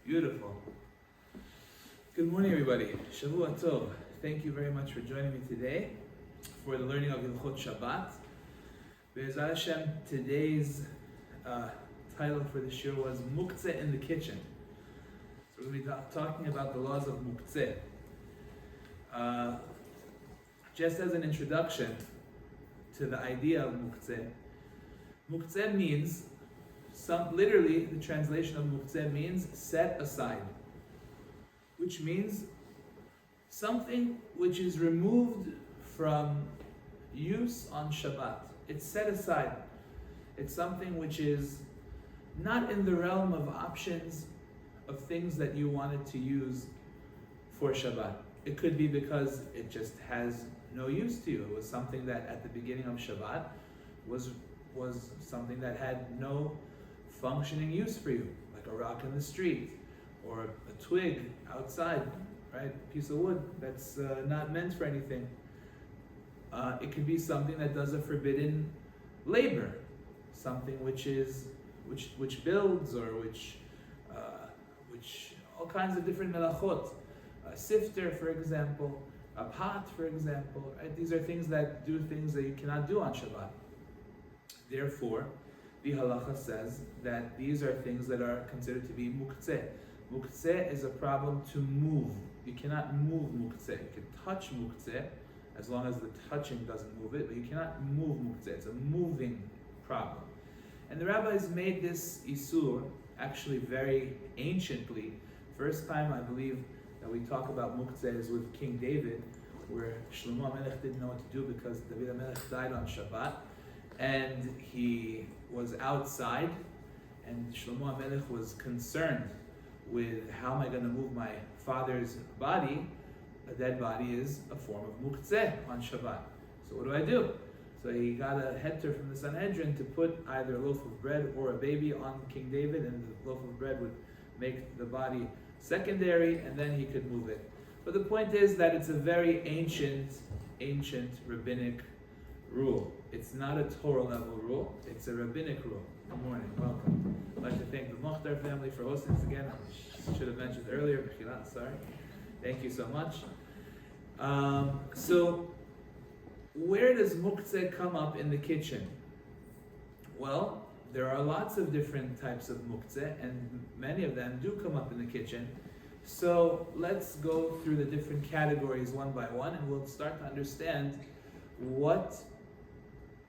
Beautiful. Good morning, everybody. Shavua Tov. Thank you very much for joining me today for the learning of Hilchot Shabbat. Be'ezrat Hashem, today's title for the shiur was Muktzeh in the kitchen. So we're going to be talking about the laws of Muktzeh. Just as an introduction to the idea of Muktzeh, Muktzeh means, literally the translation of Muktzeh means set aside, which means something which is removed from use on Shabbat. It's set aside. It's something which is not in the realm of options of things that you wanted to use for Shabbat. It could be because it just has no use to you. It was something that at the beginning of Shabbat was something that had no functioning use for you, like a rock in the street or a twig outside, right? A piece of wood that's not meant for anything. It could be something that does a forbidden labor, something which builds or which all kinds of different melachot. A sifter, for example, a pot, for example, right? These are things that do things that you cannot do on Shabbat. Therefore, the halacha says that these are things that are considered to be muktzeh. Muktzeh is a problem to move. You cannot move muktzeh. You can touch muktzeh as long as the touching doesn't move it, but you cannot move muktzeh. It's a moving problem. And the rabbis made this isur actually very anciently. First time I believe that we talk about Muktzeh is with King David, where Shlomo HaMelech didn't know what to do because David HaMelech died on Shabbat, and he was outside, and Shlomo HaMelech was concerned with how am I going to move my father's body. A dead body is a form of Muktzeh on Shabbat. So what do I do? So he got a heter from the Sanhedrin to put either a loaf of bread or a baby on King David, and the loaf of bread would make the body secondary, and then he could move it. But the point is that it's a very ancient rabbinic rule. It's not a Torah level rule, it's a rabbinic rule. Good morning, welcome. I'd like to thank the Muktzeh family for hosting this again. I should have mentioned earlier, sorry. Thank you so much. So, where does Muktzeh come up in the kitchen? Well, there are lots of different types of Muktzeh, and many of them do come up in the kitchen. So let's go through the different categories one by one, and we'll start to understand what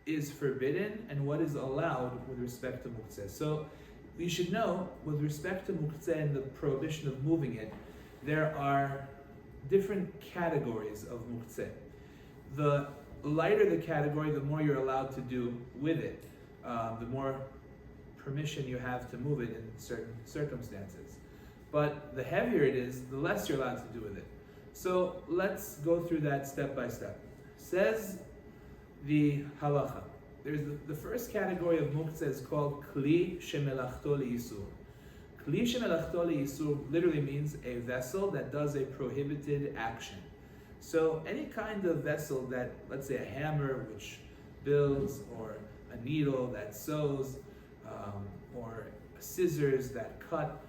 is forbidden and what is allowed with respect to Muktzeh. So you should know, with respect to Muktzeh and the prohibition of moving it, there are different categories of Muktzeh. The lighter the category, the more you're allowed to do with it. The more permission you have to move it in certain circumstances. But the heavier it is, the less you're allowed to do with it. So let's go through that step by step. Says the halacha. There's the first category of Muktzeh is called Kli shemelachto li'isur. Kli shemelachto li'isur literally means a vessel that does a prohibited action. So any kind of vessel that, let's say a hammer which builds, or a needle that sews, or scissors that cut.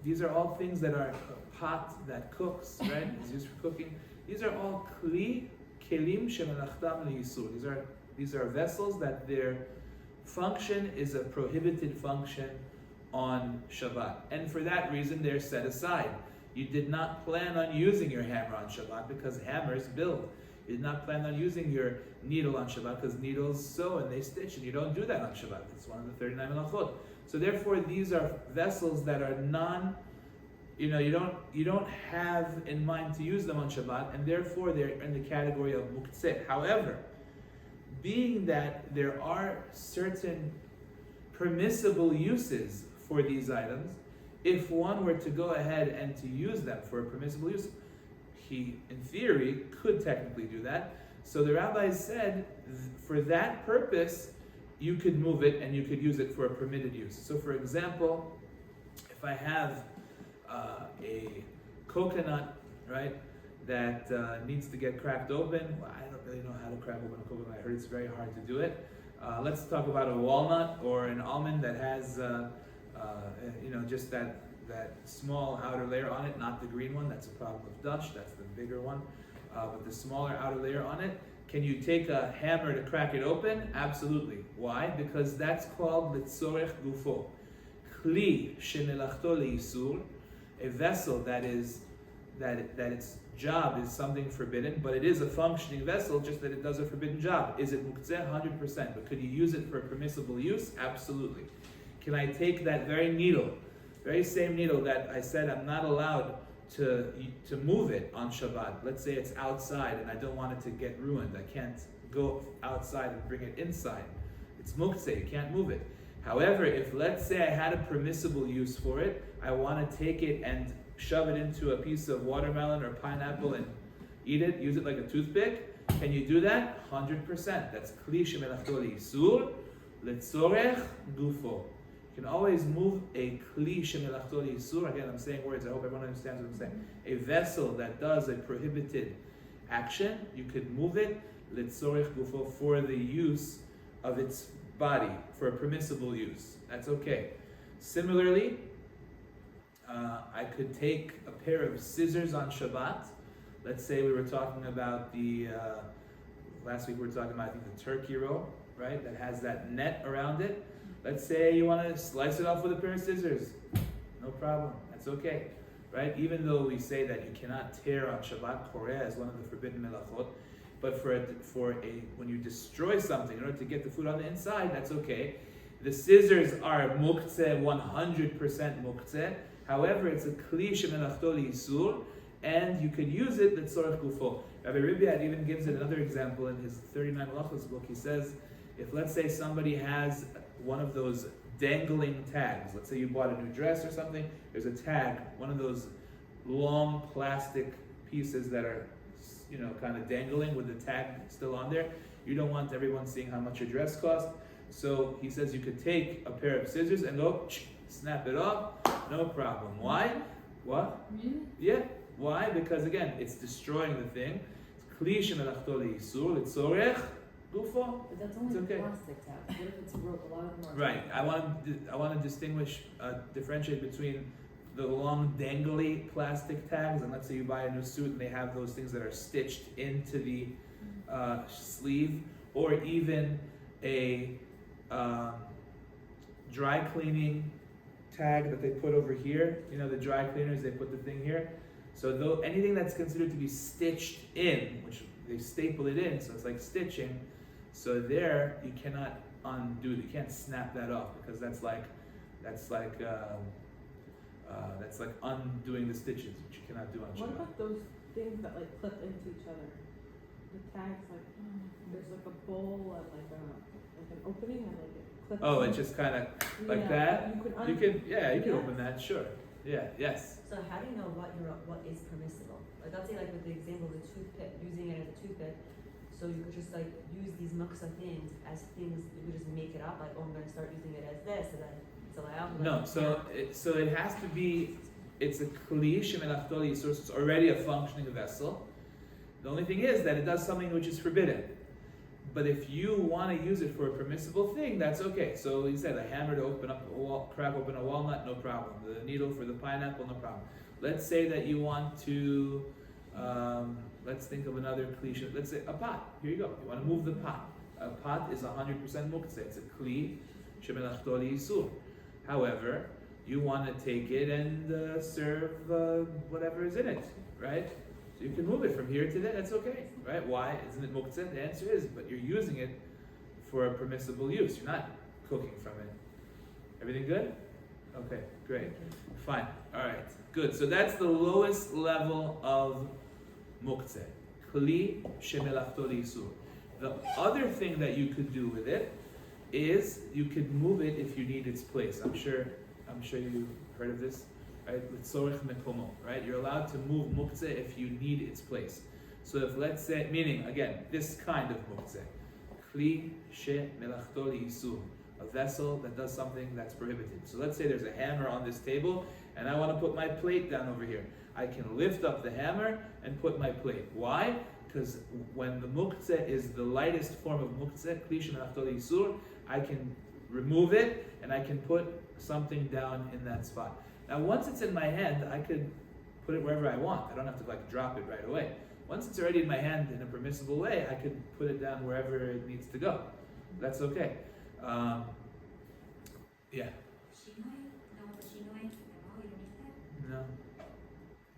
These are all things that are a pot that cooks, right? It's used for cooking. These are all kelim shemelachtam liyisur. These are vessels that their function is a prohibited function on Shabbat. And for that reason, they're set aside. You did not plan on using your hammer on Shabbat because hammers build. You did not plan on using your needle on Shabbat because needles sew and they stitch, and you don't do that on Shabbat. It's one of the 39 melachot. So therefore, these are vessels that are you don't have in mind to use them on Shabbat, and therefore they're in the category of Muktzeh. However, being that there are certain permissible uses for these items, if one were to go ahead and to use them for a permissible use, he, in theory, could technically do that. So the rabbis said, for that purpose, you could move it and you could use it for a permitted use. So for example, if I have a coconut, right, that needs to get cracked open, well, I don't really know how to crack open a coconut. I heard it's very hard to do it. Let's talk about a walnut or an almond that has, just that that small outer layer on it, not the green one. That's a problem with dust. That's the bigger one. But the smaller outer layer on it. Can you take a hammer to crack it open? Absolutely. Why? Because that's called litzorech gufo. Kli shemelachto leisur, a vessel that its job is something forbidden, but it is a functioning vessel, just that it does a forbidden job. Is it muktzeh? 100%. But could you use it for permissible use? Absolutely. Can I take that very same needle that I said I'm not allowed to move it on Shabbat? Let's say it's outside and I don't want it to get ruined. I can't go outside and bring it inside. It's muktzeh, you can't move it. However, if let's say I had a permissible use for it, I want to take it and shove it into a piece of watermelon or pineapple and eat it, use it like a toothpick, can you do that? 100%. That's kli shemelachto leisur, letzorech gufo. You can always move a kli shemelachto leisur. Again, I'm saying words, I hope everyone understands what I'm saying. A vessel that does a prohibited action, you could move it, letzorech gufo, for the use of its body, for a permissible use. That's okay. Similarly, I could take a pair of scissors on Shabbat. Let's say we were talking about last week we were talking about, I think, the turkey roll, right? That has that net around it. Let's say you want to slice it off with a pair of scissors. No problem. That's okay, right? Even though we say that you cannot tear on Shabbat, koreh is one of the forbidden melachot, but when you destroy something in order to get the food on the inside, that's okay. The scissors are muktzeh, 100% muktzeh. However, it's a kli shemelachto leisur, and you could use it letzorech gufo. Rabbi Ribbiad even gives it another example in his 39 Malachos book. He says, if let's say somebody has one of those dangling tags, let's say you bought a new dress or something, there's a tag, one of those long plastic pieces that are, kind of dangling with the tag still on there. You don't want everyone seeing how much your dress cost. So he says you could take a pair of scissors and go snap it off, no problem. Why? What? Really? Yeah. Why? Because again, it's destroying the thing. Kli shemelachto leisur, letzorech gufo. But that's only okay. plastic tag. What if it's a rope? A lot of them are. Right. I want to distinguish, differentiate between the long dangly plastic tags, and let's say you buy a new suit and they have those things that are stitched into the sleeve, or even a dry cleaning tag that they put over here. The dry cleaners, they put the thing here. So though anything that's considered to be stitched in, which they staple it in, so it's like stitching. So there you cannot undo it. You can't snap that off, because that's like undoing the stitches, which you cannot do on Shabbat. What about those things that clip into each other? The tags, there's a bowl and an opening and it clips. Oh, it's just kind of like that. You can open that, sure. Yeah, yes. So how do you know what is permissible? Let's say with the example of the toothpick, using it as a toothpick. So you could just use these Muktzeh things as things. You could just make it up. I'm going to start using it as this, and then it's allowed. No, so it has to be. It's a kli shemelachto leisur. It's already a functioning vessel. The only thing is that it does something which is forbidden. But if you want to use it for a permissible thing, that's okay. So he said a hammer to crack open a walnut, no problem. The needle for the pineapple, no problem. Let's say that you want to, let's think of another cliche. Let's say a pot. Here you go. You want to move the pot. A pot is 100% muktzeh. It's a kli shemelachto leisur. However, you want to take it and serve whatever is in it, right? So you can move it from here to there, that's okay, right? Why? Isn't it muktzeh? The answer is, but you're using it for a permissible use. You're not cooking from it. Everything good? Okay, great. Fine. All right, good. So that's the lowest level of muktzeh. Kli shemelachto leisur. The other thing that you could do with it is you could move it if you need its place. I'm sure you heard of this. Right, l'tzorech mekomo, right? You're allowed to move muktzeh if you need its place. So if let's say, meaning again, this kind of muktzeh, kli shemelachto leisur, a vessel that does something that's prohibited. So let's say there's a hammer on this table, and I want to put my plate down over here. I can lift up the hammer and put my plate. Why? Because when the muktzeh is the lightest form of muktzeh, kli shemelachto leisur, I can remove it and I can put something down in that spot. Now, once it's in my hand, I could put it wherever I want. I don't have to like drop it right away. Once it's already in my hand in a permissible way, I could put it down wherever it needs to go. That's okay. Yeah. No.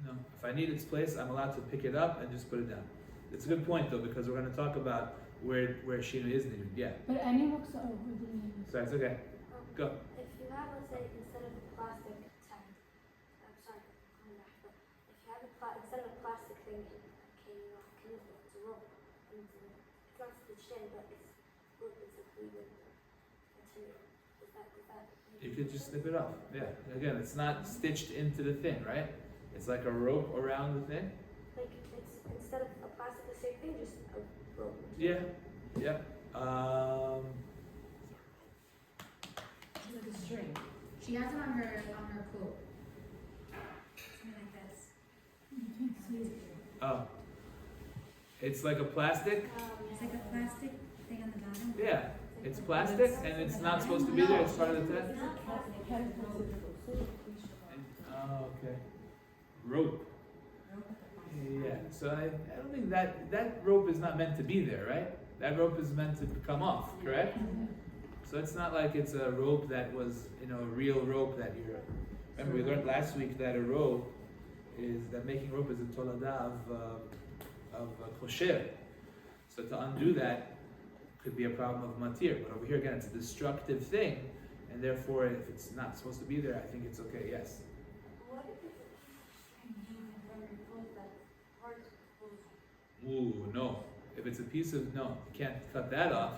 No. If I need its place, I'm allowed to pick it up and just put it down. It's a good point though, because we're going to talk about where Shino is needed. Yeah. But any Muktzeh, oh, we didn't even. So it's okay. Go. If you have, let's say, instead of a plastic tank, I'm sorry, coming back, but if you have instead of a plastic thing, it's a rope, and it's not stitched in, but it's a cleavage material. Is that? You could just snip it off. Yeah. Again, it's not stitched into the thing, right? It's like a rope around the thing. Like it's instead of a plastic, the same thing, just a rope. Yeah. Yeah. It's like a string. She has it on her coat. Something like this. You can't see it. Oh. It's like a plastic. It's like a plastic thing on the bottom. Yeah. It's plastic and it's not supposed to be there. It's part of the tent. Oh, okay. Rope. Yeah. So I don't think that rope is not meant to be there, right? That rope is meant to come off, correct? So it's not like it's a rope that was, a real rope that you're. Remember, we learned last week that a rope that making rope is a tolada of kosher. So to undo that could be a problem of matir. But over here again, it's a destructive thing, and therefore, if it's not supposed to be there, I think it's okay. Yes. What if it's a rubber clothes that's hard to close? Ooh, no. If it's a piece of you can't cut that off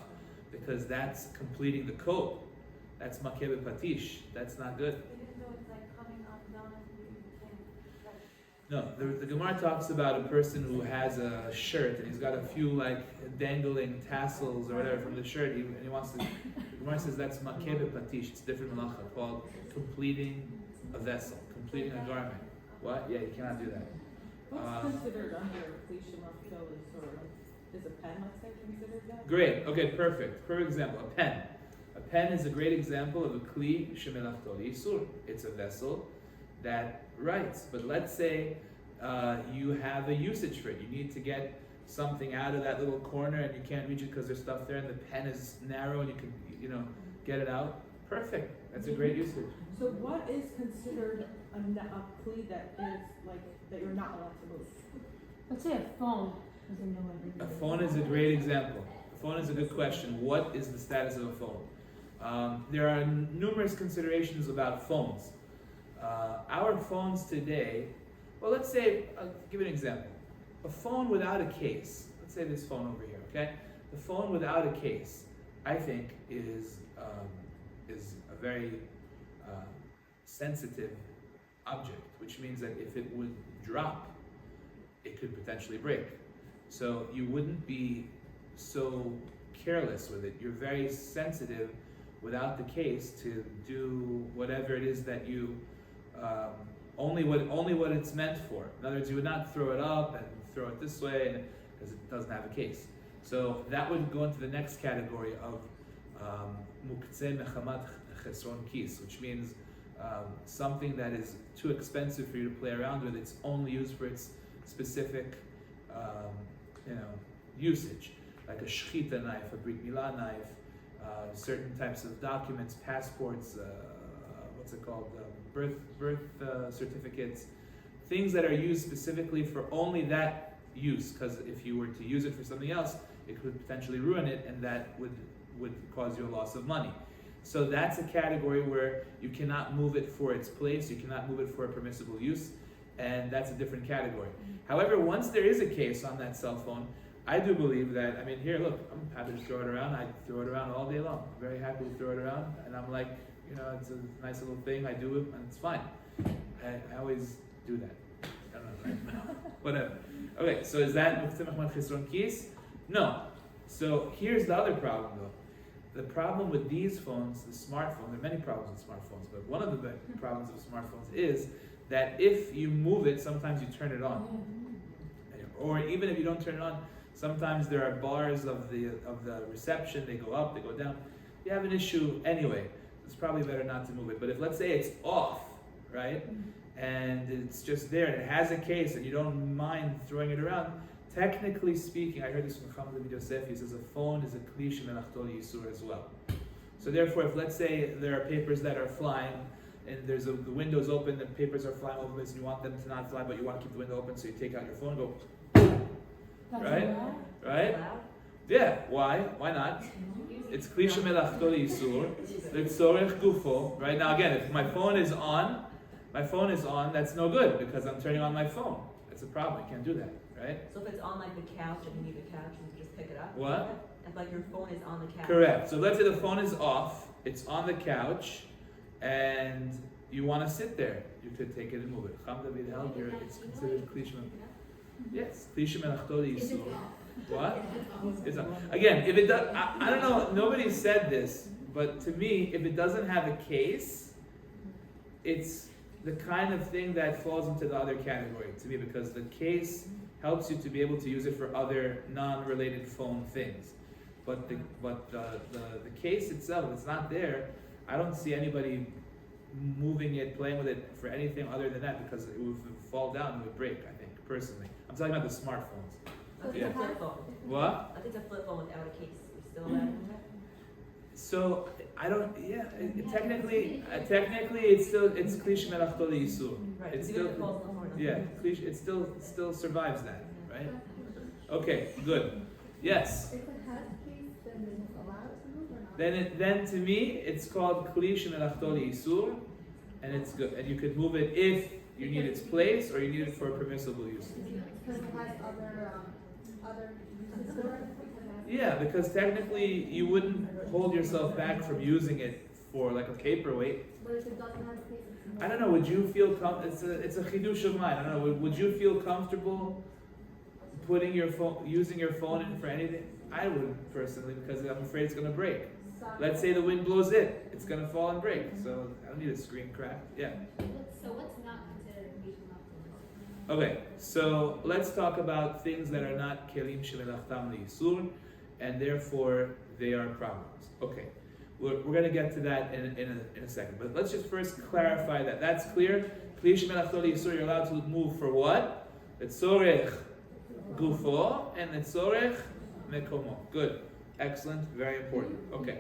because that's completing the coat. That's makebe patish. That's not good. Even though it's like coming up down and you can't. No, the Gemara talks about a person who has a shirt and he's got a few like dangling tassels or whatever from the shirt, and he wants to. The Gemara says that's makebe patish. It's a different malacha called completing a vessel, completing a garment. What? Yeah, you cannot do that. What's considered under completion of killers, or is a pen, let's say, considered that? Great. Okay, perfect. Perfect example. A pen. A pen is a great example of a kli shemelachto isur. It's a vessel that writes. But let's say you have a usage for it. You need to get something out of that little corner and you can't reach it because there's stuff there, and the pen is narrow and you can, get it out. Perfect. That's a great usage. So what is considered a kli that is like that you're not allowed to move? Let's say a phone is in the way. A phone is a great example. A phone is a good question. What is the status of a phone? There are numerous considerations about phones. Our phones today, well, let's say, I'll give you an example. A phone without a case, let's say this phone over here, okay? The phone without a case, I think, is a very sensitive object, which means that if it would drop, it could potentially break. So you wouldn't be so careless with it. You're very sensitive without the case to do whatever it is that you only what it's meant for. In other words, you would not throw it up and throw it this way because it doesn't have a case. So that would go into the next category of Muktzeh mechamat chesron kis, which means something that is too expensive for you to play around with. It's only used for its specific usage, like a shechita knife, a brit milah knife, certain types of documents, passports, what's it called, birth certificates, things that are used specifically for only that use. Because if you were to use it for something else, it could potentially ruin it, and that would cause you a loss of money. So that's a category where you cannot move it for its place, you cannot move it for a permissible use, and that's a different category. However, once there is a case on that cell phone, I do believe that, here, look, I'm happy to throw it around. I throw it around all day long. I'm very happy to throw it around, and I'm like, it's a nice little thing. I do it, and it's fine. I always do that. I don't know, right? Whatever. Okay, so is that Muktzeh mechamat chesron kis? No. So here's the other problem, though. The problem with these phones, the smartphone, there are many problems with smartphones, but one of the problems with smartphones is that if you move it, sometimes you turn it on. Or even if you don't turn it on, sometimes there are bars of the reception, they go up, they go down. You have an issue anyway. It's probably better not to move it. But if, let's say, it's off, right? And it's just there, and it has a case, and you don't mind throwing it around. Technically speaking, I heard this from Chacham David Yosef. He says a phone is a kli shemelachto liyisur as well. So therefore, if let's say there are papers that are flying, and the window's open, the papers are flying over this, and you want them to not fly, but you want to keep the window open, so you take out your phone, go, right? Right? Allowed? Yeah. Why? Why not? It's kli shemelachto liyisur. L'tzorech gufo. Right now, again, if my phone is on, that's no good because I'm turning on my phone. That's a problem. You can't do that, right? So if it's on like the couch and you need the couch, you can just pick it up? What? If like your phone is on the couch. Correct. So let's say the phone is off, it's on the couch, and you want to sit there. You could take it and move it. Chacham David held here, it's considered kli shemelachto. Yes, kli shemelachto liyisur. What? It's not. Again, if it does, I don't know, nobody said this, but to me, if it doesn't have a case, it's the kind of thing that falls into the other category to me, because the case helps you to be able to use it for other non-related phone things. But the case itself, if it's not there, I don't see anybody moving it, playing with it for anything other than that, because it would fall down, it would break, I think, personally. I'm talking about the smartphones. I think Yeah. a flip phone. What? I think a flip phone without a case. You're still allowed to move it? So I don't. Yeah. Technically, it's kli shemelachto liyisur. Right, It's even if still. it falls on the floor, Yeah. It still survives that, right? Okay. Good. Yes. If it has case, then it's allowed to move or not? Then to me, it's called kli shemelachto liyisur, and it's good. And you could move it if you need its place or you need it for permissible use. Because it has other uses for it? Yeah, because technically you wouldn't hold yourself back from using it for like a paperweight. But if it doesn't have a place, it's I don't know. Would you feel it's a chidush of mine. I don't know. Would you feel comfortable putting your phone, using your phone in for anything? I wouldn't personally, because I'm afraid it's gonna break. Let's say the wind blows it, it's gonna fall and break. So I don't need a screen crack. Yeah. So what's not considered kli shemelachto? Okay. So let's talk about things that are not kelim shemelachtam liyisur, and therefore they are problems. Okay. We're going to get to that in a second. But let's just first clarify that. That's clear. Kli shemelachto liyisur, you're allowed to move for what? L'tzorech gufo and l'tzorech mekomo. Good. Excellent. Very important. Okay.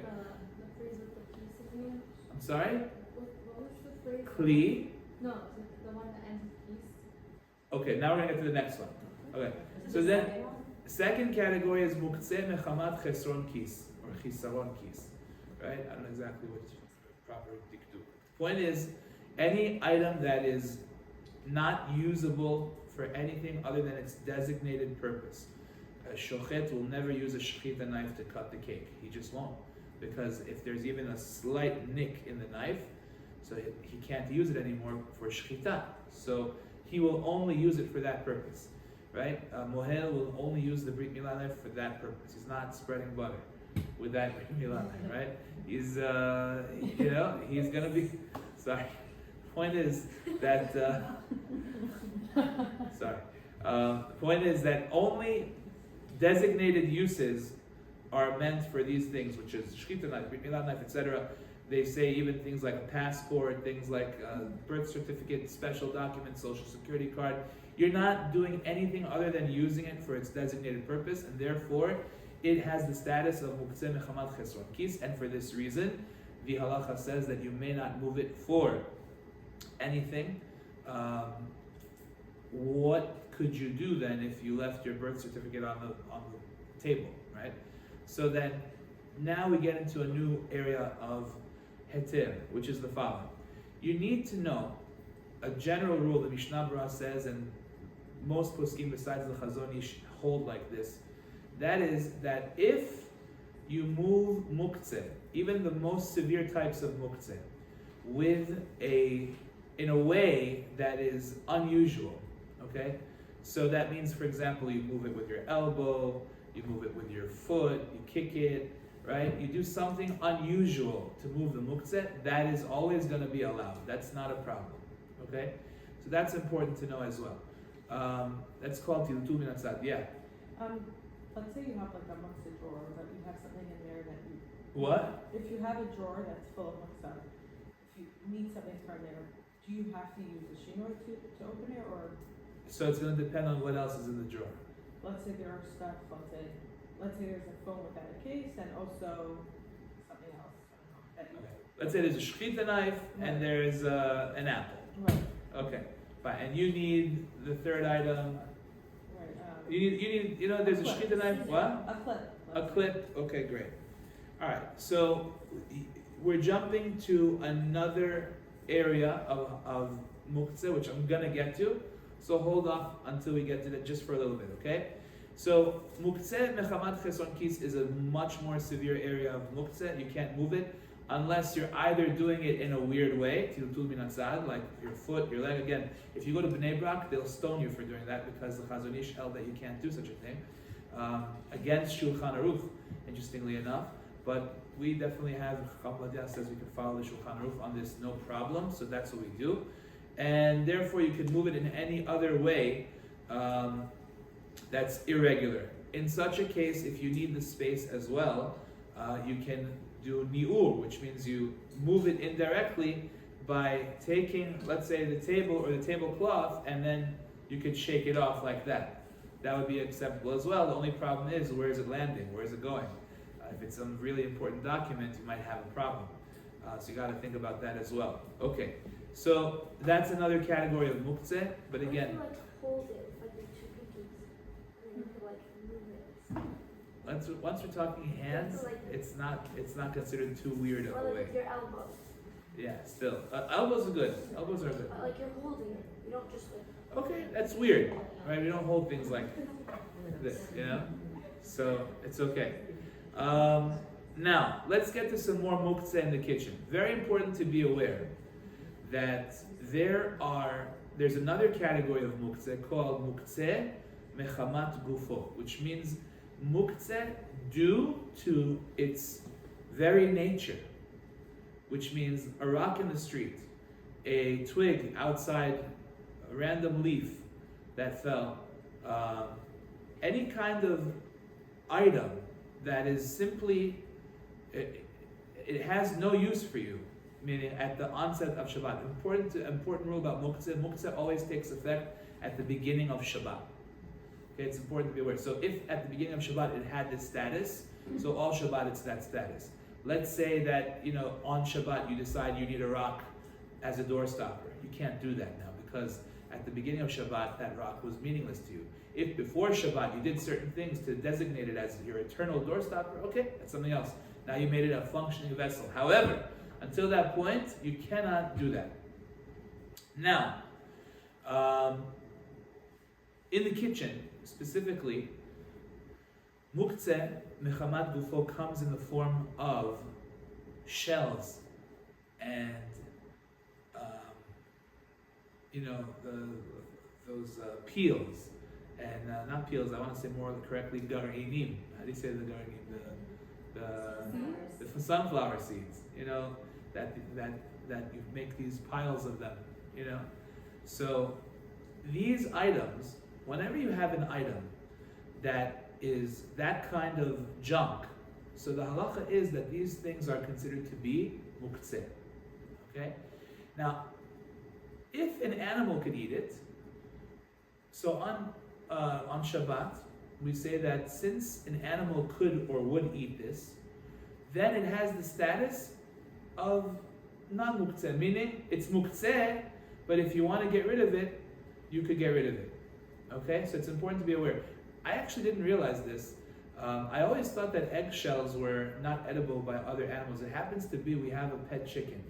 the phrase with the piece again. I'm sorry? What was the phrase? Kli. No, the one that ends with piece. Okay, now we're going to get to the next one. Okay. So then, second category is Muktzeh mechamat chesron kis, or chisaron kis. Right? I don't know exactly what's proper dikduk. Point is, any item that is not usable for anything other than its designated purpose. A shochet will never use a shechita knife to cut the cake. He just won't. Because if there's even a slight nick in the knife, so he can't use it anymore for shechita. So he will only use it for that purpose. Right? Mohel will only use the Brit Milah knife for that purpose. He's not spreading butter with that Brit Milah knife, right? He's, he's gonna be, sorry. Point is that, point is that only designated uses are meant for these things, which is shechita knife, Brit Milah knife, etc. They say even things like a passport, things like a birth certificate, special document, social security card. You're not doing anything other than using it for its designated purpose, and therefore it has the status of Muktzeh mechamat chesron kis, and for this reason, the halacha says that you may not move it for anything. What could you do then if you left your birth certificate on the table, right? So then, now we get into a new area of heter, which is the following. You need to know a general rule. The Mishnah Berurah says, and most poskim besides the Chazon Ish hold like this. That is that if you move Muktzeh, even the most severe types of Muktzeh, in a way that is unusual, okay? So that means, for example, you move it with your elbow, you move it with your foot, you kick it, right? You do something unusual to move the Muktzeh, that is always going to be allowed. That's not a problem, okay? So that's important to know as well. That's called Tiltu min hatzad. Yeah. Let's say you have like a Muktzeh drawer, but you have something in there that you... What? If you have a drawer that's full of Muktzeh, if you need something from there, do you have to use the shinoi to open it, or So it's going to depend on what else is in the drawer. let's say there are stuff, let's say there's a phone without a case and also something else, I don't know, that you. Let's say there's a shechita knife and there's an apple. Right, Okay, fine. And you need the third item. right, You need, there's a clip. shechita knife. What? a clip. A clip. Okay, great. All right. So we're jumping to another area of Muktzeh, which I'm gonna get to. So hold off until we get to that, just for a little bit, okay? So Muktzeh mechamat cheson kis is a much more severe area of Muktzeh. You can't move it unless you're either doing it in a weird way, tiltul min hatzad, like your foot, your leg. Again, if you go to Bnei Brak, they'll stone you for doing that because the Chazon Ish held that you can't do such a thing. Against Shulchan Aruch, interestingly enough. But we definitely have, Chacham says we can follow the Shulchan Aruch on this, no problem. So that's what we do. And therefore you can move it in any other way that's irregular. In such a case, if you need the space as well, you can do ni'ur, which means you move it indirectly by taking, let's say, the table or the tablecloth, and then you could shake it off like that. That would be acceptable as well. The only problem is, where is it landing? Where is it going? If it's a really important document, you might have a problem. So you got to think about that as well. Okay, so that's another category of Muktzeh, but again, You like hold it with like your two pinkies, and then you could like move it. once we're talking hands, it's not considered too weird of Or a like way. with your elbow. Yeah, still, elbows are good. Elbows are good. Like you're holding it. You don't just like. Okay, that's weird, right? We don't hold things like this, So it's okay. Now, let's get to some more Muktzeh in the kitchen. Very important to be aware that there's another category of Muktzeh called Muktzeh mechamat gufo, which means Muktzeh due to its very nature, which means a rock in the street, a twig outside, a random leaf that fell, any kind of item that is simply, it has no use for you, meaning at the onset of Shabbat. Important rule about Muktzeh. Muktzeh always takes effect at the beginning of Shabbat. Okay, it's important to be aware. So if at the beginning of Shabbat it had this status, so all Shabbat it's that status. Let's say that, on Shabbat you decide you need a rock as a doorstopper. You can't do that now because at the beginning of Shabbat that rock was meaningless to you. If before Shabbat you did certain things to designate it as your eternal doorstopper, okay, that's something else. Now you made it a functioning vessel. However, until that point, you cannot do that. Now, in the kitchen, specifically, Muktzeh mechamat gufo comes in the form of shells and those peels and not peels. I want to say more correctly garinim. How do you say the garinim? The sunflower seeds. That you make these piles of them. So these items, whenever you have an item that is that kind of junk, so the halacha is that these things are considered to be muktzeh. Okay? Now, if an animal could eat it, so on Shabbat, we say that since an animal could or would eat this, then it has the status of non-muktzeh, meaning it's muktzeh, but if you want to get rid of it, you could get rid of it. Okay, so it's important to be aware. I actually didn't realize this. I always thought that eggshells were not edible by other animals. It happens to be we have a pet chicken.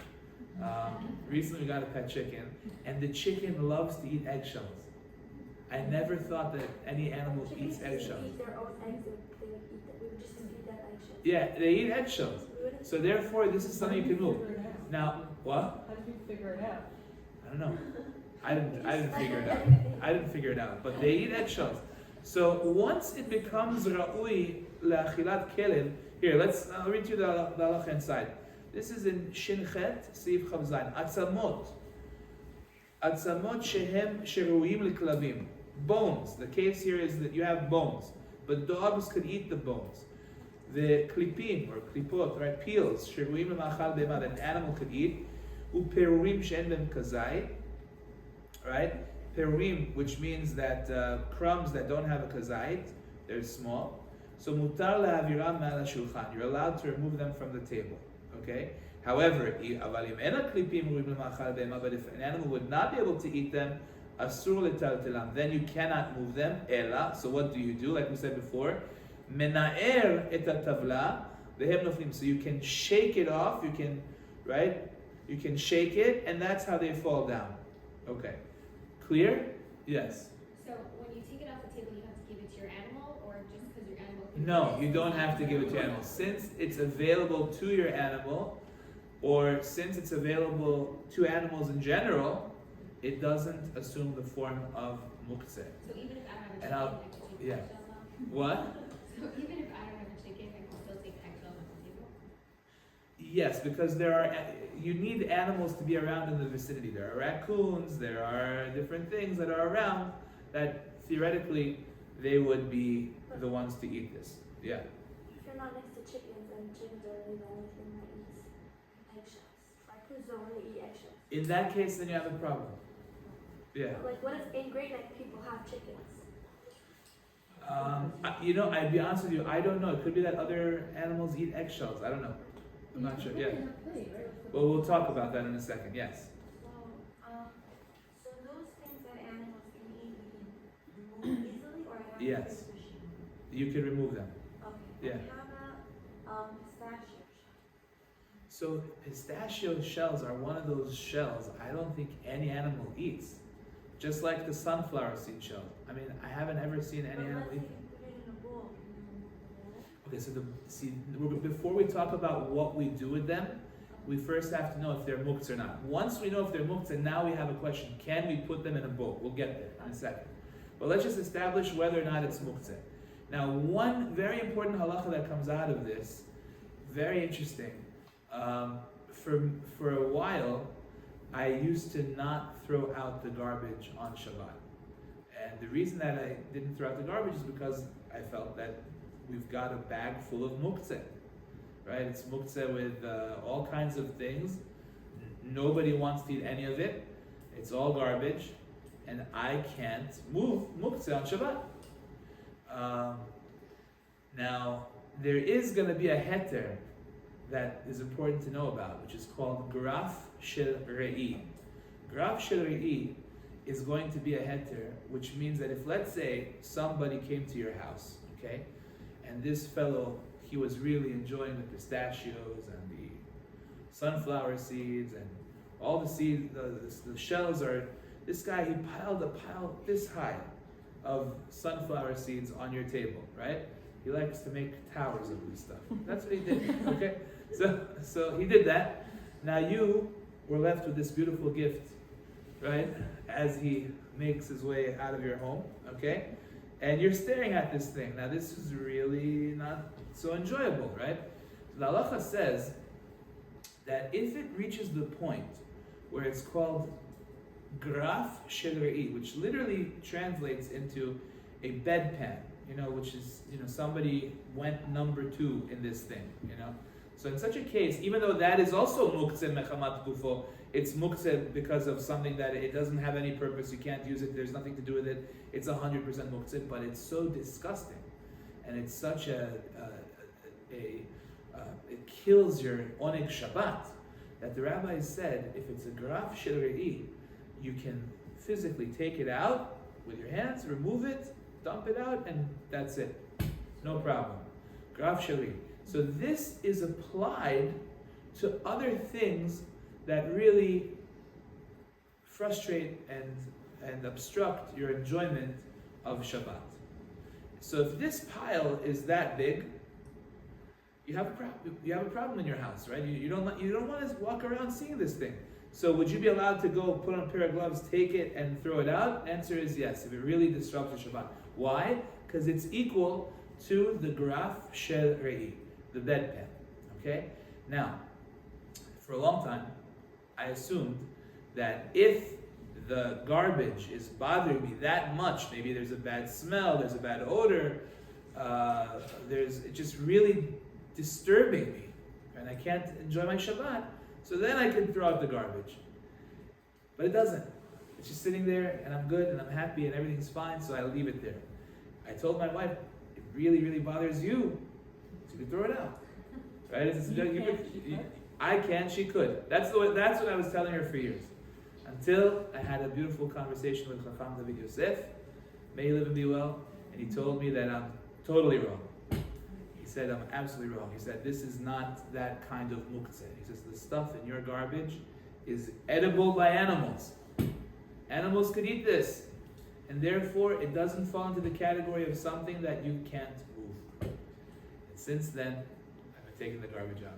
Recently we got a pet chicken, and the chicken loves to eat eggshells. I never thought that any animal eats eggshells. Eat their own eggs, they would eat that. We would just feed them eggshells. Yeah, they eat eggshells. So therefore, this is something you can move. Figure it out. Now, what? How did you figure it out? I don't know. I didn't figure it out. I didn't figure it out. But they eat eggshells. So once it becomes ra'ui la'achilat kelev, here, I'll read you the halacha inside. This is in Shin Chet, Seif Chav Zayin. Atzamot shehem sheruim liklavim. Bones. The case here is that you have bones, but dogs could eat the bones. The klipim or klipot, right? Peels sheruim lemachal be'ema, that an animal could eat. Uperurim she'en b'hem kazait, right? Perurim, which means that crumbs that don't have a kazait, they're small. So mutar lehaviram ma'al hashulchan. You're allowed to remove them from the table. Okay. However, but if an animal would not be able to eat them, asur letaltelam, then you cannot move them. Ela. So what do you do? Like we said before, menaer et hatavla vehem noflim. So you can shake it off. You can, right? You can shake it, and that's how they fall down. Okay. Clear? Yes. So when you take it off the table, you have to give it to your animal, or just because your animal can No, do you this? don't have to give it to your animal. Since it's available to your animal, or since it's available to animals in general, it doesn't assume the form of muktzeh. So even if I don't have a And I'll- chicken, I can take yeah. eggshells off? What? So even if I don't have a chicken, I can still take the eggshells off the table? Yes, because you need animals to be around in the vicinity. There are raccoons, there are different things that are around that theoretically they would be the ones to eat this. Yeah. If you're not next to chickens, and chickens are really the only thing that eats eggshells. Raccoons don't really eat eggshells. In that case, then you have a problem. Yeah. But like, what if in Great Neck people have chickens? I'd be honest with you, I don't know. It could be that other animals eat eggshells. I don't know. I'm not sure. Yeah. Well, we'll talk about that in a second. Yes. So those things that animals can eat, we can remove easily, or I have to use Yes. a machine? You can remove them. Okay. Yeah. And how about pistachio? So pistachio shells are one of those shells I don't think any animal eats. Just like the sunflower seed shell. I mean, I haven't ever seen any But animal let's eat. say you put it in a bowl. Can you remove the bowl? Okay, so before we talk about what we do with them, we first have to know if they're muktzeh or not. Once we know if they're muktzeh, now we have a question. Can we put them in a bowl? We'll get there in a second. But let's just establish whether or not it's muktzeh. Now, one very important halacha that comes out of this, very interesting. For a while, I used to not throw out the garbage on Shabbat. And the reason that I didn't throw out the garbage is because I felt that we've got a bag full of muktzeh, right? It's muktzeh with all kinds of things. Nobody wants to eat any of it. It's all garbage, and I can't move muktzeh on Shabbat. Now, there is going to be a heter that is important to know about, which is called graf shel re'i. Graf shel re'i is going to be a heter, which means that if, let's say, somebody came to your house, okay, and this fellow, he was really enjoying the pistachios and the sunflower seeds and all the seeds, the shells are, this guy, he piled a pile this high of sunflower seeds on your table, right? He likes to make towers of this stuff. That's what he did, okay? So he did that. Now you were left with this beautiful gift, right? As he makes his way out of your home, okay? And you're staring at this thing. Now this is really not so enjoyable, right? So the halacha says that if it reaches the point where it's called graf shel re'i, which literally translates into a bedpan, which is, somebody went number 2 in this thing, So in such a case, even though that is also muktzeh mechamat gufo, it's muktzeh because of something that it doesn't have any purpose, you can't use it, there's nothing to do with it, it's 100% muktzeh, but it's so disgusting, and it's such it kills your oneg Shabbat, that the rabbi said, if it's a graf shel re'i, you can physically take it out with your hands, remove it, dump it out, and that's it. No problem. Graf shel re'i. So this is applied to other things that really frustrate and obstruct your enjoyment of Shabbat. So if this pile is that big, you have a problem. You have a problem in your house, right? You don't want to walk around seeing this thing. So would you be allowed to go put on a pair of gloves, take it, and throw it out? Answer is yes, if it really disrupts your Shabbat. Why? Because it's equal to the graf shel re'i, the bedpan. Okay? Now, for a long time, I assumed that if the garbage is bothering me that much, maybe there's a bad smell, there's a bad odor, it's just really disturbing me, and I can't enjoy my Shabbat, So then I can throw out the garbage. But it doesn't. It's just sitting there, and I'm good, and I'm happy, and everything's fine, so I leave it there. I told my wife, it really, really bothers you, so you can throw it out. Right? I can, she could. That's what I was telling her for years. Until I had a beautiful conversation with Chacham David Yosef, may he live and be well, and he told me that I'm totally wrong. He said, I'm absolutely wrong. He said, this is not that kind of muktzeh. He says, the stuff in your garbage is edible by animals. Animals could eat this. And therefore, it doesn't fall into the category of something that you can't move. And since then, I've been taking the garbage out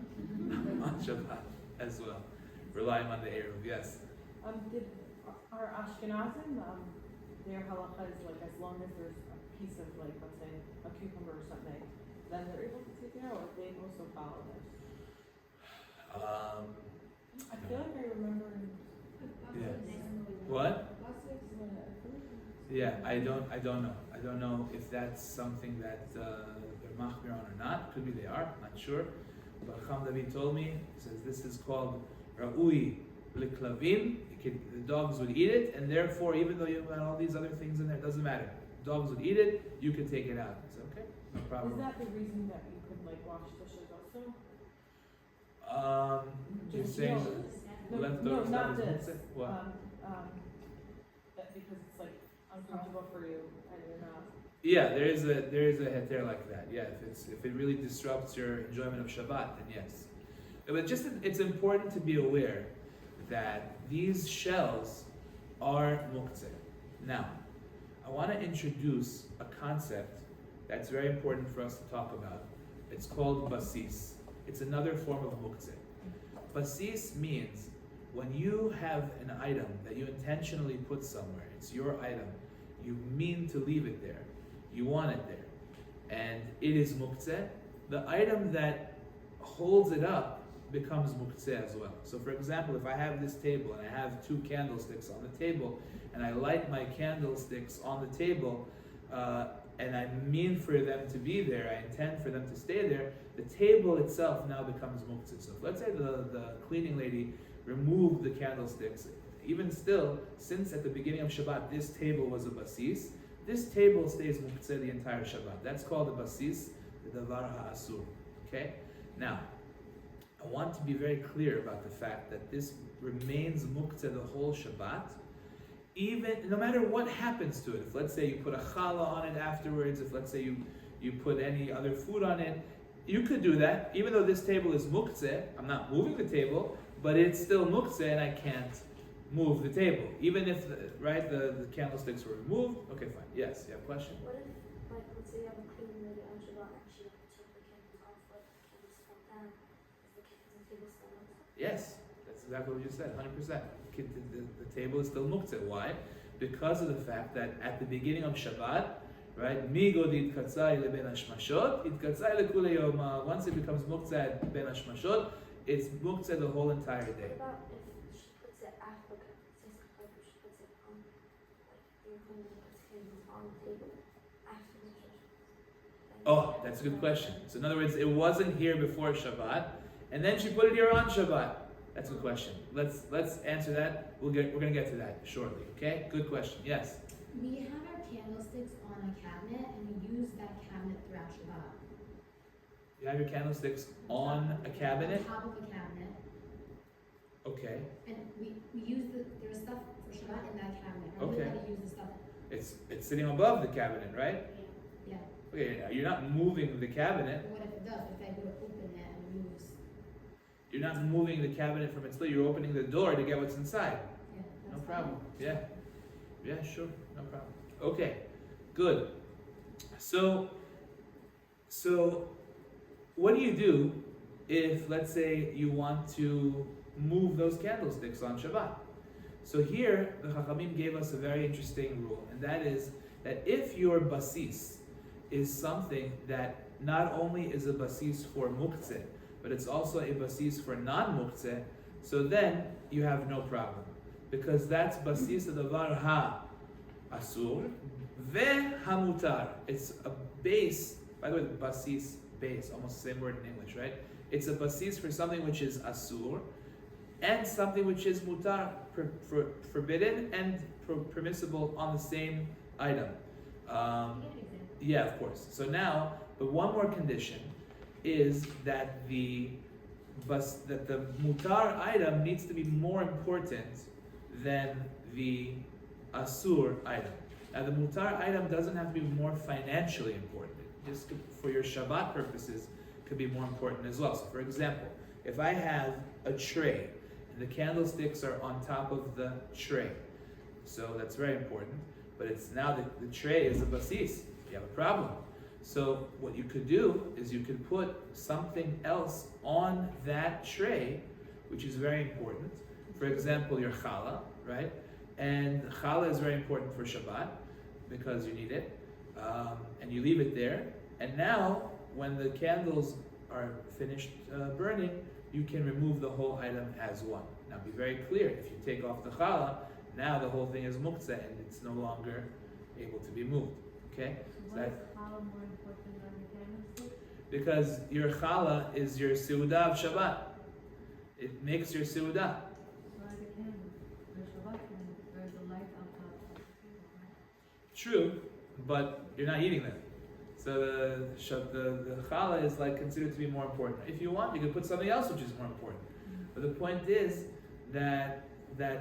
on Shabbat as well. Relying on the Eruv, yes. Our Ashkenazim, their halacha is like as long as there's a piece of like, let's say, a cucumber or something, then they're able to take it out, or they also follow this? I feel like I remember. What? Yeah, I don't know. I don't know if that's something that they're machmir on or not. Could be they are, not sure. But Chacham David told me, he says this is called ra'ui liklavim. The dogs would eat it, and therefore, even though you have all these other things in there, it doesn't matter. Dogs would eat it, you can take it out. I said, okay, no problem. Is that the reason that you could like wash dishes also? You're saying leftovers. not this. What? Because it's like uncomfortable for you, and you're not. Yeah, there is a heter like that. Yeah, if it really disrupts your enjoyment of Shabbat, then yes. But just it's important to be aware that these shells are muktzeh. Now, I want to introduce a concept that's very important for us to talk about. It's called basis. It's another form of muktzeh. Basis means when you have an item that you intentionally put somewhere, it's your item, you mean to leave it there, you want it there, and it is muktzeh, the item that holds it up becomes muktzeh as well. So for example, if I have this table and I have two candlesticks on the table, and I light my candlesticks on the table, and I mean for them to be there, I intend for them to stay there, the table itself now becomes muktzeh. So let's say the cleaning lady removed the candlesticks. Even still, since at the beginning of Shabbat this table was a basis, this table stays muktzeh the entire Shabbat. That's called a basis, the davar ha'asur. Okay? Now, I want to be very clear about the fact that this remains muktzeh the whole Shabbat, even no matter what happens to it. If let's say you put a challah on it afterwards, if let's say you put any other food on it, you could do that. Even though this table is muktzeh, I'm not moving the table, but it's still muktzeh and I can't move the table. Even if the candlesticks were removed. Okay, fine. Yes, you have a question? What if, like, let's say you have a cleaning lady on Shabbat and she took the candles off, but the candles fell down, is the table still muktzeh? Yes, that's exactly what you said, 100%. The table is still muktzeh. Why? Because of the fact that at the beginning of Shabbat, right, migod itkatzai leben hashmashot, itkatzai lekule yom. Once it becomes muktzeh ben hashmashot, it's muktzeh the whole entire day. What about if she puts it after, like, she puts it on, like, the cleaning puts candles on the table after the Shabbat? Oh, that's a good question. So in other words, it wasn't here before Shabbat, and then she put it here on Shabbat. That's a good question. Let's answer that. We're gonna get to that shortly. Okay? Good question. Yes. We have our candlesticks on a cabinet, and we use that cabinet throughout Shabbat. You have your candlesticks on a cabinet. On top of a cabinet, Okay. and we use there's stuff for Shabbat in that cabinet. Right? Okay. We gotta use the stuff. It's sitting above the cabinet, right? Yeah. Okay. You're not moving the cabinet. But what if it does? If I go to open it and it moves? You're not moving the cabinet from its lid. You're opening the door to get what's inside. Yeah. No that's problem. fine. Yeah. Yeah, sure. No problem. Okay. Good. So what do you do if, let's say, you want to move those candlesticks on Shabbat? So here, the Chachamim gave us a very interesting rule, and that is that if your basis is something that not only is a basis for muktzeh, but it's also a basis for non-muktzeh, so then you have no problem. Because that's basis davar ha-asur ve-hamutar. It's a base, by the way, basis, base, almost the same word in English, right? It's a basis for something which is asur, and something which is mutar, forbidden, and permissible on the same item. Yeah, of course. So now, but one more condition is that the mutar item needs to be more important than the asur item. Now, the mutar item doesn't have to be more financially important. Just for your Shabbat purposes, could be more important as well. So, for example, if I have a tray and the candlesticks are on top of the tray, so that's very important. But it's now the tray is a basis. You have a problem. So what you could do is you could put something else on that tray, which is very important. For example, your challah, right? And challah is very important for Shabbat because you need it, and you leave it there. And now, when the candles are finished burning, you can remove the whole item as one. Now, be very clear: if you take off the challah, now the whole thing is muktzeh and it's no longer able to be moved. Okay? Why is challah more important than the candlestick? Because your challah is your seudah of Shabbat. It makes your seudah. Why the candle? The Shabbat candle, there's a light on top of the table, right? True, but you're not eating them. So the challah is like considered to be more important. If you want, you can put something else which is more important. But the point is that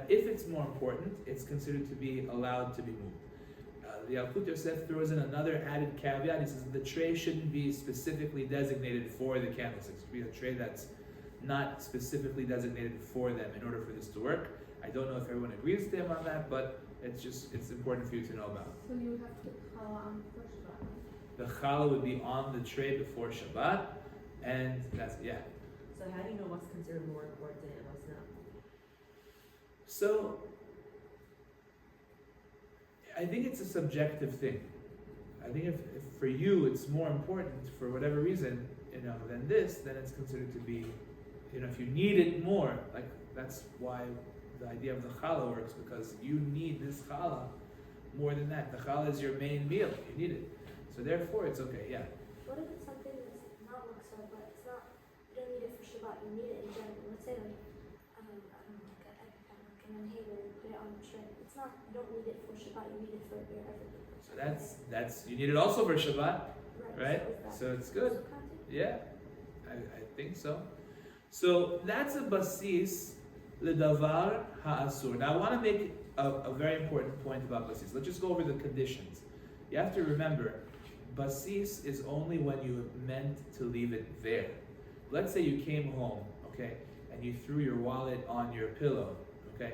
if it's more important, it's considered to be allowed to be moved. The Yalkut Yosef throws in another added caveat. He says the tray shouldn't be specifically designated for the candlesticks. It should be a tray that's not specifically designated for them in order for this to work. I don't know if everyone agrees with him on that, but it's important for you to know about. So you have to put challah on the first Shabbat. The challah would be on the tray before Shabbat, and that's, yeah. So how do you know what's considered more important and what's not? So, I think it's a subjective thing. I think if for you it's more important for whatever reason, than this, then it's considered to be, if you need it more, like that's why the idea of the challah works, because you need this challah more than that. The challah is your main meal. You need it. So therefore it's okay, yeah. What if it's something that's not Muktzeh, but it's not, you don't need it for Shabbat, you need it in general? Let's say like, I don't know, like an inhaler, you put it on the tray. It's not, you don't need it for Shabbat, you need it for your everything. So that's you need it also for Shabbat, right? So it's good. Also counted? Yeah, I think so. So that's a basis ledavar ha'asur. Now I want to make a very important point about basis. Let's just go over the conditions. You have to remember, basis is only when you meant to leave it there. Let's say you came home, okay, and you threw your wallet on your pillow, okay.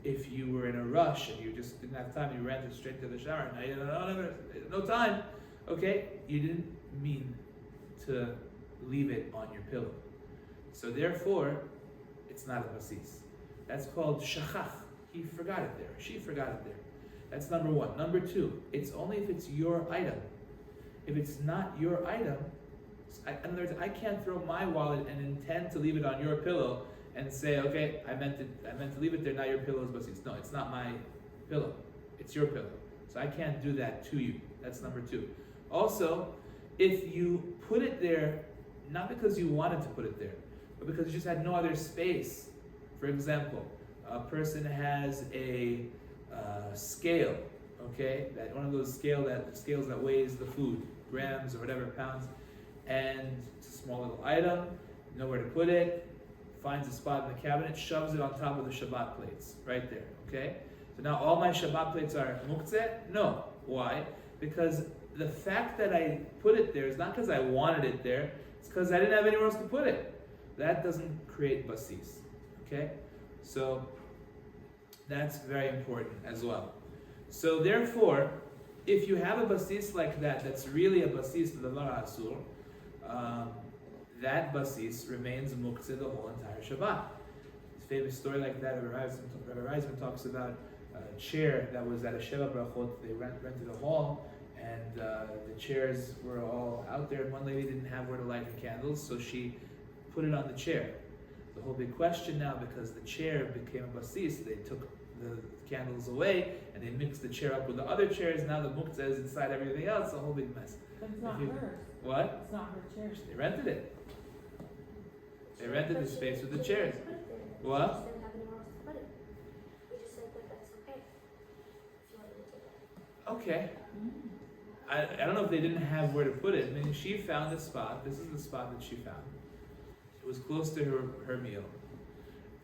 If you were in a rush and you just didn't have time, you ran straight to the shower, and no time, okay, you didn't mean to leave it on your pillow. So therefore, it's not a basis. That's called shachach. He forgot it there. She forgot it there. That's number one. Number two, it's only if it's your item. If it's not your item, in other words, I can't throw my wallet and intend to leave it on your pillow and say, okay, I meant to leave it there, now your pillow is basis. No, it's not my pillow. It's your pillow. So I can't do that to you. That's number two. Also, if you put it there, not because you wanted to put it there, but because you just had no other space. For example, a person has a scale, okay, that one of those scales that weighs the food, grams or whatever, pounds, and it's a small little item, nowhere to put it, finds a spot in the cabinet, shoves it on top of the Shabbat plates, right there, okay? So now all my Shabbat plates are Muktzeh? No. Why? Because the fact that I put it there is not because I wanted it there, it's because I didn't have anywhere else to put it. That doesn't create basis, okay? So that's very important as well. So therefore, if you have a basis like that, that's really a basis to the Davar Asur, that basis remains muktzeh the whole entire Shabbat. This famous story like that, Rabbi Reisman talks about a chair that was at a Sheva Brachot. They rented a hall, and the chairs were all out there, and one lady didn't have where to light her candles, so she put it on the chair. The whole big question now, because the chair became a basis, they took the candles away, and they mixed the chair up with the other chairs. Now the muktzeh is inside everything else, a whole big mess. But it's not hers. What? It's not her chair. They rented it. They rented the space with the chairs. Put it there. We What? just didn't have anywhere else to put it. We just said that that's okay. If you wanted to take it. Okay. I don't know if they didn't have where to put it. I mean, she found a spot. This is the spot that she found. It was close to her meal.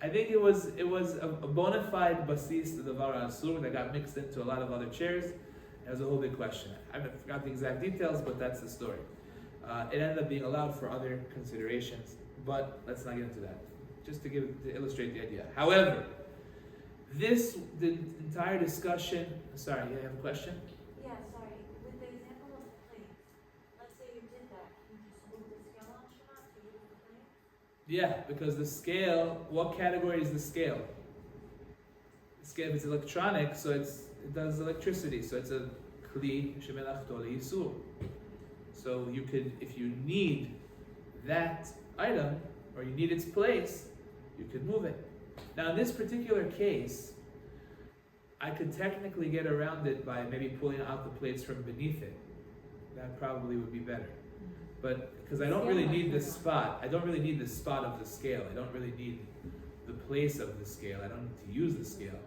I think it was a bona fide basis to the Davar Asur that got mixed into a lot of other chairs. It was a whole big question. I forgot the exact details, but that's the story. It ended up being allowed for other considerations, but let's not get into that. Just to illustrate the idea. However, the entire discussion. Sorry, you have a question? Yeah, sorry. With the example of the plate, let's say you did that, you just moved the scale on Shabbat to use the plate? Yeah, because the scale. What category is the scale? The scale, if it's electronic, so it does electricity. So it's a kli shemelachto leisur. So you could, if you need that item or you need its place, you could move it. Now, in this particular case, I could technically get around it by maybe pulling out the plates from beneath it. That probably would be better. But because I don't really need the spot, I don't really need the spot of the scale. I don't really need the place of the scale. I don't need to use the scale.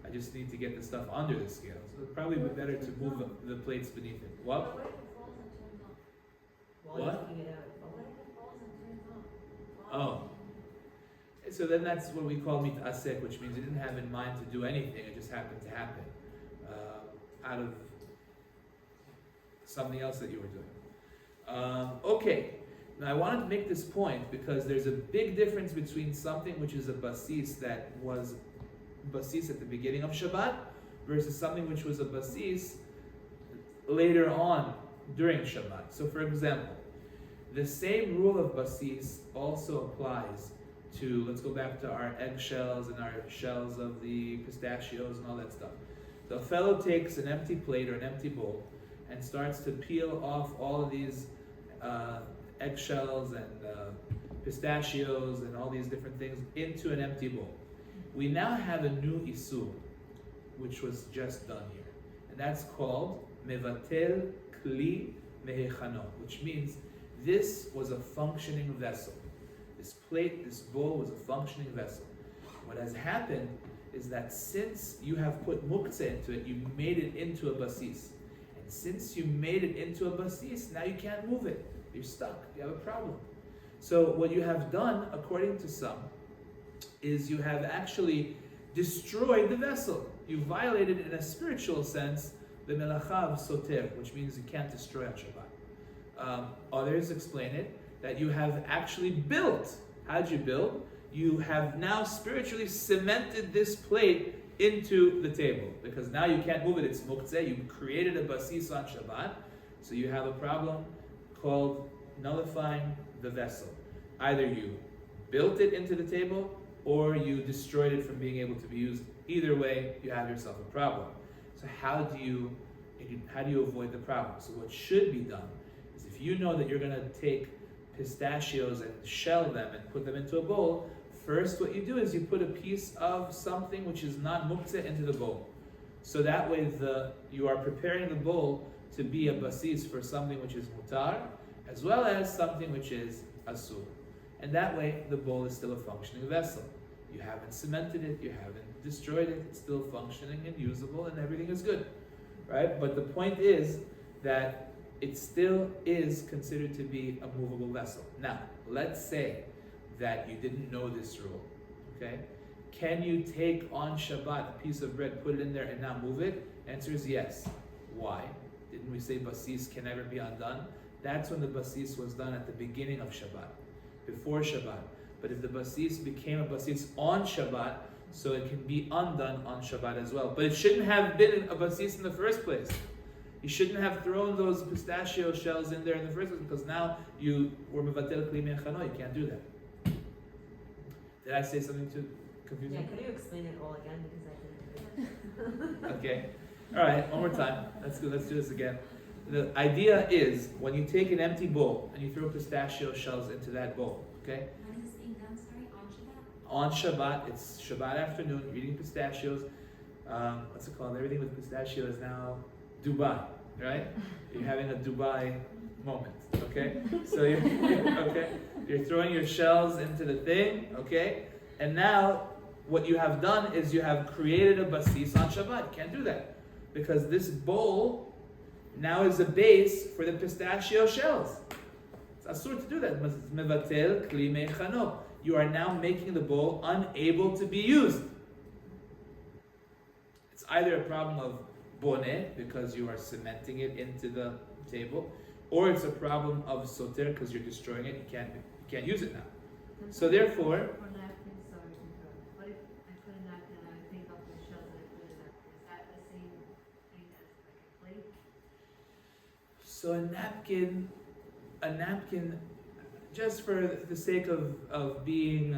I just need to get the stuff under the scale. So it probably would be better to move the plates beneath it. What? What if it falls and turns on? While What? you're taking it out. What if it falls and turns on? Oh. So then that's what we call mit'asek, which means you didn't have in mind to do anything, it just happened to happen out of something else that you were doing. Okay, now I wanted to make this point because there's a big difference between something which is a basis that was basis at the beginning of Shabbat versus something which was a basis later on during Shabbat. So for example, the same rule of basis also applies to, let's go back to our eggshells and our shells of the pistachios and all that stuff. The fellow takes an empty plate or an empty bowl and starts to peel off all of these eggshells and pistachios and all these different things into an empty bowl. We now have a new isur, which was just done here. And that's called mevatel kli mehechano, which means this was a functioning vessel. This plate, this bowl was a functioning vessel. What has happened is that since you have put muktzeh into it, you made it into a basis. And since you made it into a basis, now you can't move it. You're stuck. You have a problem. So what you have done, according to some, is you have actually destroyed the vessel. You violated, in a spiritual sense, the melacha of soter, which means you can't destroy on Shabbat. Others explain it that you have actually built. How'd you build? You have now spiritually cemented this plate into the table because now you can't move it. It's muktzeh. You created a basis on Shabbat, so you have a problem called nullifying the vessel. Either you built it into the table or you destroyed it from being able to be used. Either way, you have yourself a problem. So how do you avoid the problem? So what should be done is, if you know that you're going to take pistachios and shell them and put them into a bowl, first what you do is you put a piece of something which is not muktzeh into the bowl. So that way you are preparing the bowl to be a basis for something which is mutar, as well as something which is asur. And that way the bowl is still a functioning vessel. You haven't cemented it, you haven't destroyed it, it's still functioning and usable and everything is good. Right? But the point is that it still is considered to be a movable vessel. Now, let's say that you didn't know this rule, okay? Can you take on Shabbat a piece of bread, put it in there, and not move it? Answer is yes. Why? Didn't we say basis can never be undone? That's when the basis was done at the beginning of Shabbat, before Shabbat. But if the basis became a basis on Shabbat, so it can be undone on Shabbat as well. But it shouldn't have been a basis in the first place. You shouldn't have thrown those pistachio shells in there in the first place, because now you were mevatel kli mechano. You can't do that. Did I say something too confusing? Yeah, could you explain it all again, because I didn't. Okay. All right, one more time. Let's do this again. The idea is, when you take an empty bowl and you throw pistachio shells into that bowl, okay? When is this being done, sorry, on Shabbat? On Shabbat, it's Shabbat afternoon, you're eating pistachios. What's it called? Everything with pistachio is now Dubai, right? You're having a Dubai moment, okay? So you're throwing your shells into the thing, okay? And now, what you have done is you have created a basis on Shabbat. You can't do that. Because this bowl now is a base for the pistachio shells. It's asur to do that. Mevatel kli mechano. You are now making the bowl unable to be used. It's either a problem of boneh, because you are cementing it into the table, or it's a problem of soter, because you're destroying it. You can't use it now. So therefore, For napkins, sorry to interrupt. What if I put a napkin and I take off the shells and I put a napkin? Is that the same thing as like a plate? so a napkin, just for the sake of being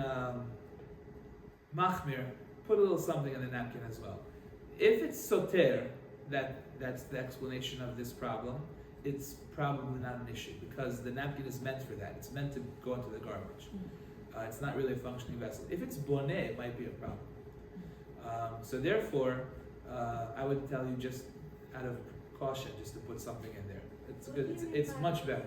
machmir, put a little something in the napkin as well. If it's soter, that's the explanation of this problem, it's probably not an issue, because the napkin is meant for that. It's meant to go into the garbage. It's not really a functioning vessel. If it's boneh, it might be a problem. So therefore, I would tell you, just out of caution, just to put something in there. It's good. It's much better.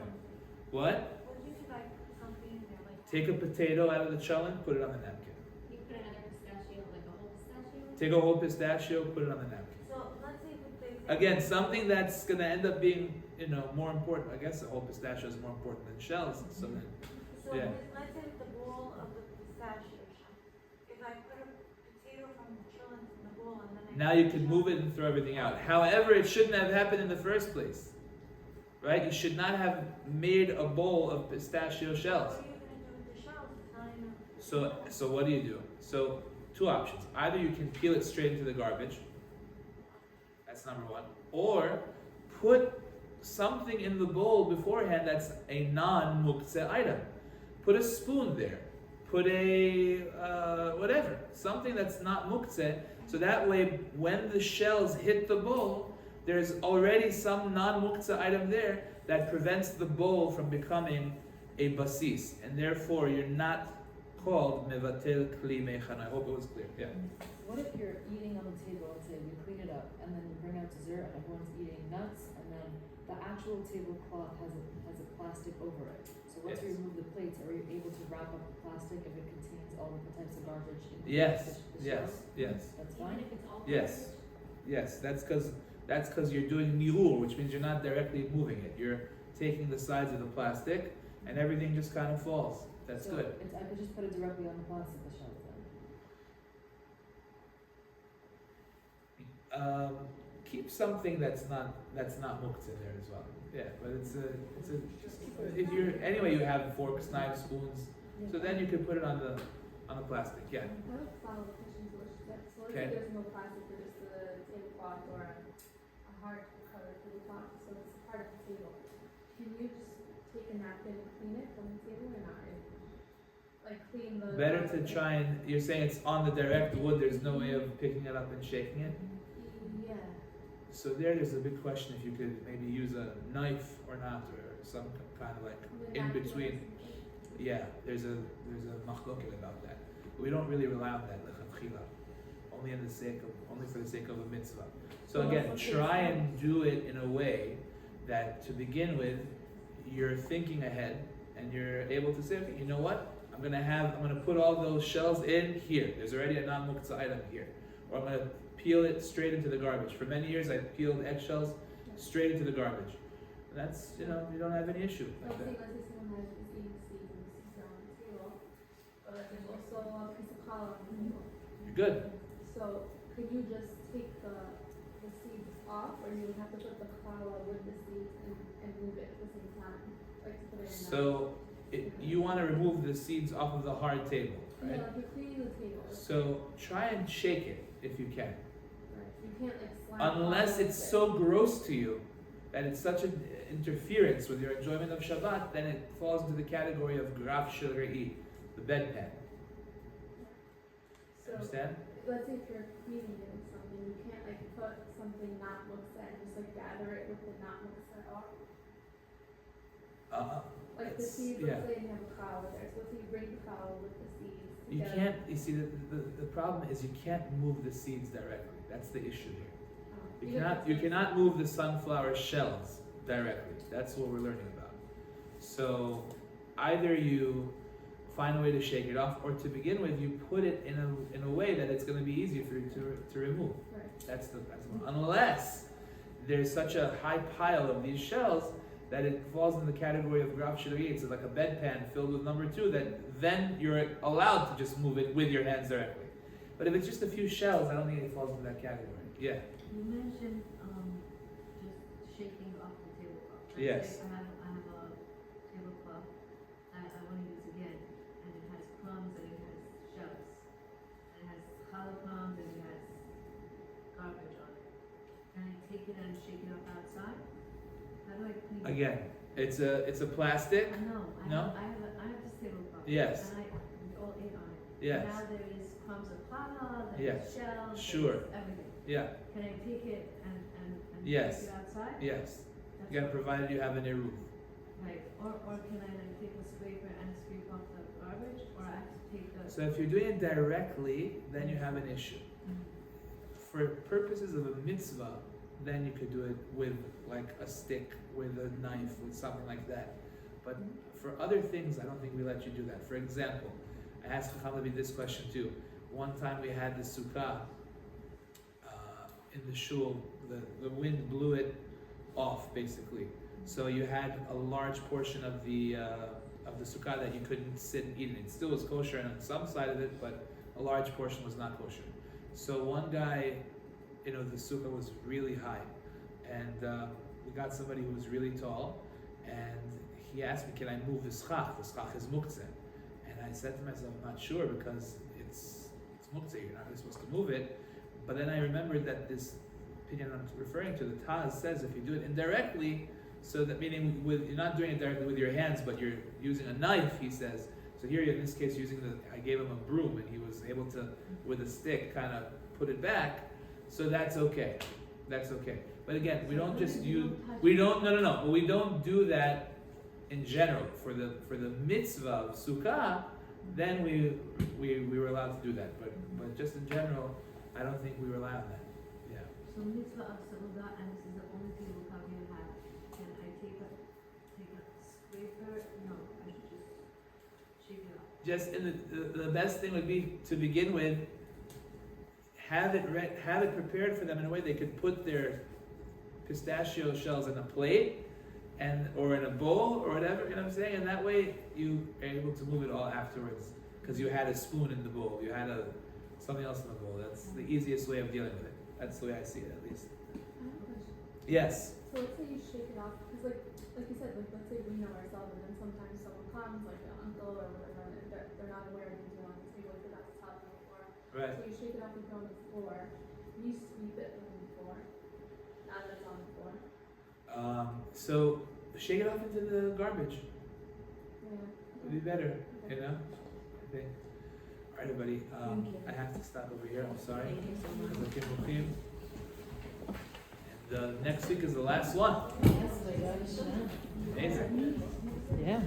What? What do you mean by something in there, like? Take a potato out of the cholent, put it on the napkin. You put another pistachio, like a whole pistachio? Take a whole pistachio, put it on the napkin. So let's say with the example. Again, something that's going to end up being, more important. I guess a whole pistachio is more important than shells. So then, So yeah. let's say with the bowl of the pistachio shell, if I put a potato from the chillin in the bowl and then I. Now you can move it and throw everything out. However, it shouldn't have happened in the first place. Right? You should not have made a bowl of pistachio shells. What are you gonna do with the shells? It's not even. So what do you do? So two options. Either you can peel it straight into the garbage. That's number one. Or put something in the bowl beforehand that's a non-muktzeh item. Put a spoon there. Put a whatever. Something that's not muktzeh. So that way, when the shells hit the bowl, there's already some non-muktzeh item there that prevents the bowl from becoming a basis. And therefore, you're not called mevatel kli mechan. I hope it was clear. Yeah. What if you're eating on the table, let's say we clean it up, and then you bring out dessert and everyone's eating nuts, and then the actual tablecloth has a plastic over it. So once you Yes. remove the plates, are you able to wrap up the plastic if it contains all of the types of garbage in Yes. the Yes. shells? Yes. That's Even fine? if it's all Yes. Yes. That's because you're doing ni'ur, which means you're not directly moving it. You're taking the sides of the plastic, and everything just kind of falls. That's So good. I could just put it directly on the plastic, the shells then. Keep something that's not muktzeh there as well. Yeah, but it's a just if you're anyway you have forks, knives, spoons, so then you can put it on the plastic. Yeah. I have a follow-up question to what she said. So let's Okay. say there's no plastic, there's just a tablecloth or a hard cover tablecloth, so it's part of the table. Can you just take a napkin and clean it from the table or not? Like clean the. Better to try and you're saying it's on the direct wood. There's no way of picking it up and shaking it. Yeah. So there's a big question if you could maybe use a knife or not, or some kind of like The in napkin between. is- Yeah, there's a machloket about that. We don't really rely on that lechatchila, only for the sake of a mitzvah. So Well, again, that's okay. try and do it in a way that to begin with, you're thinking ahead and you're able to say, okay, you know what? I'm gonna put all those shells in here. There's already a non-muktzeh item here, or I'm gonna peel it straight into the garbage. For many years, I peeled eggshells straight into the garbage. And that's you don't have any issue like Let's say, that. someone has is eating seeds and the seeds are on the table, but there's also a piece of challah on the table. You're good. So could you just take the seeds off, or you would have to put the challah with the seeds and move it at the same time, like to put it in the. So you want to remove the seeds off of the hard table, Yeah, right? like you're cleaning the table. So try and shake it if you can. Right. You can't like slide. Unless challah it's with it. so gross to you that it's such an interference with your enjoyment of Shabbat, then it falls into the category of graf shel re'i, the bedpan. So Understand? let's say if you're cleaning it with something, you can't like put something not muktzeh and just like gather it with the not muktzeh off. Like the It's- seeds, yeah. let's say you have a challah there, so let's say you bring the challah with the seeds. You together. can't, you see, the problem is you can't move the seeds directly. That's the issue here. You cannot move the sunflower shells directly. That's what we're learning about. So either you find a way to shake it off, or to begin with, you put it in a way that it's going to be easier for you to remove. Right. That's unless there's such a high pile of these shells that it falls in the category of Grav Shilari. It's like a bedpan filled with number 2, that then you're allowed to just move it with your hands directly. But if it's just a few shells, I don't think it falls into that category. Yeah. You mentioned, just shaking off the tablecloth. Yes. I have a tablecloth that I want to use again, and it has crumbs and it has shells. And it has challah crumbs and it has garbage on it. Can I take it and shake it off outside? How do I clean it? Again, it's a plastic. I know, No? I have this tablecloth. Yes. And we all ate on it. Yes. Now there is crumbs of challah, Yes. there's shells, Sure. there's everything. Yeah. Can I take it and Yes. take it outside? Yes. That's Again, what- provided you have an eruv. Right, or can I like take a scraper and scrape off the garbage, or I have to take the. So if you're doing it directly, then you have an issue. For purposes of a mitzvah, then you could do it with like a stick, with a knife, with something like that. But for other things, I don't think we let you do that. For example, I asked Chacham Levi this question too. One time we had the sukkah in the shul. The wind blew it off, basically. So you had a large portion of the sukkah that you couldn't sit and eat in. It still was kosher on some side of it, but a large portion was not kosher. So one guy, the sukkah was really high, and we got somebody who was really tall, and he asked me, "Can I move the schach? The schach is Muktzeh." And I said to myself, "I'm not sure, because it's Muktzeh. You're not really supposed to move it." But then I remembered that this opinion I'm referring to, the Taz says, if you do it indirectly, so that meaning you're not doing it directly with your hands, but you're using a knife, he says. So here, in this case, I gave him a broom, and he was able to, with a stick, kind of put it back. So that's okay. That's okay. But again, we don't just use. We don't. No. But we don't do that in general for the mitzvah of sukkah. Then we were allowed to do that. But just in general, I don't think we were allowed that. Yeah. So mitzvah of Seudah, and this is the only tablecloth you have. Can I take a scraper? No, I should just shake it off. Just the best thing would be to begin with. Have it prepared for them in a way they could put their pistachio shells in a plate, or in a bowl or whatever. You know what I'm saying? And that way you are able to move it all afterwards, because you had a spoon in the bowl, you had something else in the bowl. That's the easiest way of dealing with it. That's the way I see it, at least. I have a question. Yes. So let's say you shake it off, because like you said, let's say we know ourselves, and then sometimes someone comes, like an uncle or whatever, and they're not aware of anything on the table, so that's top on the floor. Right. So you shake it off and put it on the floor, you sweep it from the floor, now that it's on the floor. So shake it off into the garbage. Yeah. It'd be better, I think. All right, everybody. I have to stop over here. I'm sorry. Thank you so much. And next week is the last one. Amazing. Yeah.